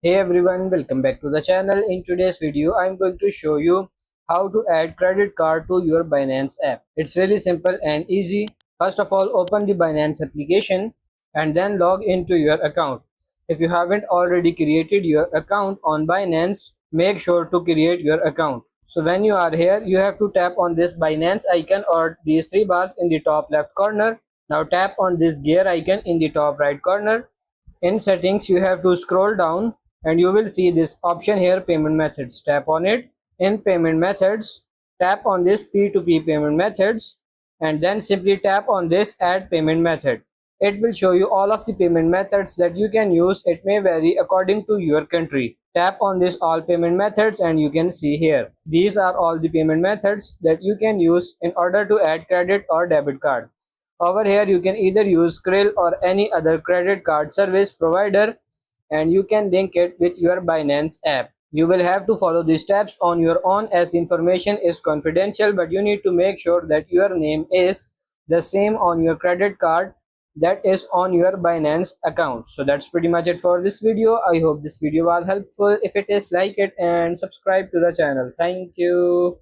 Hey everyone, welcome back to the channel. In today's video, I'm going to show you how to add credit card to your Binance app. It's really simple and easy. First of all, open the Binance application and then log into your account. If you haven't already created your account on Binance, make sure to create your account. So when you are here, you have to tap on this Binance icon or these three bars in the top left corner. Now tap on this gear icon in the top right corner. In settings, you have to scroll down and you will see this option here, payment methods. Tap on it. In payment methods, tap on this P2P payment methods and then simply tap on this add payment method. It will show you all of the payment methods that you can use. It may vary according to your country. Tap on this all payment methods and you can see here. These are all the payment methods that you can use in order to add credit or debit card. Over here, you can either use Krill or any other credit card service provider and you can link it with your Binance app. You will have to follow these steps on your own as information is confidential, but you need to make sure that your name is the same on your credit card that is on your Binance account. So that's pretty much it for this video. I hope this video was helpful. If it is, like it and subscribe to the channel. Thank you.